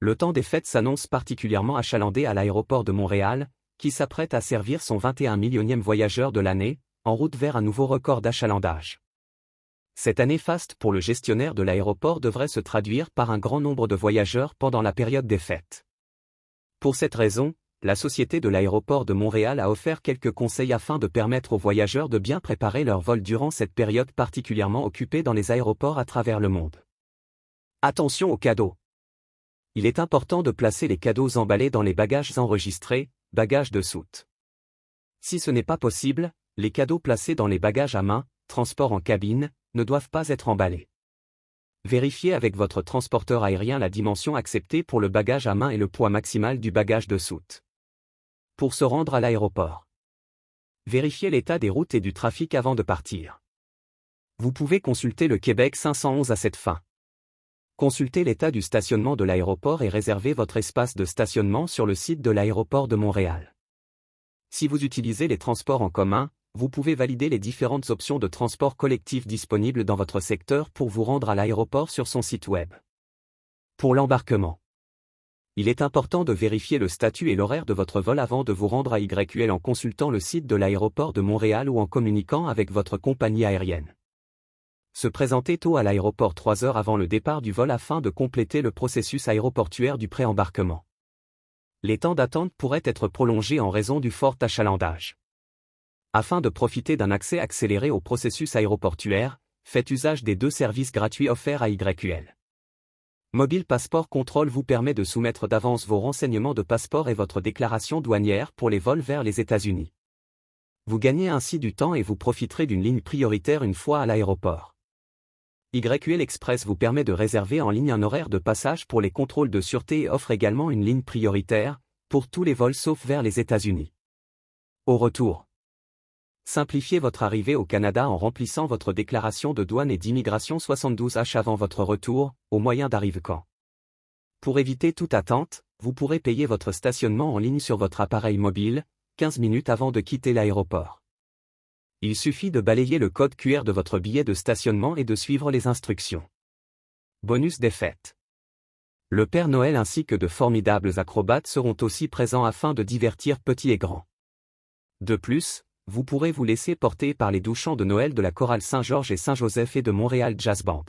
Le temps des fêtes s'annonce particulièrement achalandé à l'aéroport de Montréal, qui s'apprête à servir son 21 millionième voyageur de l'année, en route vers un nouveau record d'achalandage. Cette année faste pour le gestionnaire de l'aéroport devrait se traduire par un grand nombre de voyageurs pendant la période des fêtes. Pour cette raison, la Société de l'aéroport de Montréal a offert quelques conseils afin de permettre aux voyageurs de bien préparer leur vol durant cette période particulièrement occupée dans les aéroports à travers le monde. Attention aux cadeaux. Il est important de placer les cadeaux emballés dans les bagages enregistrés, bagages de soute. Si ce n'est pas possible, les cadeaux placés dans les bagages à main, transport en cabine, ne doivent pas être emballés. Vérifiez avec votre transporteur aérien la dimension acceptée pour le bagage à main et le poids maximal du bagage de soute. Pour se rendre à l'aéroport, vérifiez l'état des routes et du trafic avant de partir. Vous pouvez consulter le Québec 511 à cette fin. Consultez l'état du stationnement de l'aéroport et réservez votre espace de stationnement sur le site de l'aéroport de Montréal. Si vous utilisez les transports en commun, vous pouvez valider les différentes options de transport collectif disponibles dans votre secteur pour vous rendre à l'aéroport sur son site web. Pour l'embarquement, il est important de vérifier le statut et l'horaire de votre vol avant de vous rendre à YQL en consultant le site de l'aéroport de Montréal ou en communiquant avec votre compagnie aérienne. Se présenter tôt à l'aéroport 3 heures avant le départ du vol afin de compléter le processus aéroportuaire du pré-embarquement. Les temps d'attente pourraient être prolongés en raison du fort achalandage. Afin de profiter d'un accès accéléré au processus aéroportuaire, faites usage des 2 services gratuits offerts à YQL. Mobile Passport Control vous permet de soumettre d'avance vos renseignements de passeport et votre déclaration douanière pour les vols vers les États-Unis. Vous gagnez ainsi du temps et vous profiterez d'une ligne prioritaire une fois à l'aéroport. YQL Express vous permet de réserver en ligne un horaire de passage pour les contrôles de sûreté et offre également une ligne prioritaire, pour tous les vols sauf vers les États-Unis. Au retour, simplifiez votre arrivée au Canada en remplissant votre déclaration de douane et d'immigration 72H avant votre retour, au moyen d'ArriveCan. Pour éviter toute attente, vous pourrez payer votre stationnement en ligne sur votre appareil mobile, 15 minutes avant de quitter l'aéroport. Il suffit de balayer le code QR de votre billet de stationnement et de suivre les instructions. Bonus des fêtes. Le Père Noël ainsi que de formidables acrobates seront aussi présents afin de divertir petits et grands. De plus, vous pourrez vous laisser porter par les doux chants de Noël de la chorale Saint-Georges et Saint-Joseph et de Montréal Jazz Band.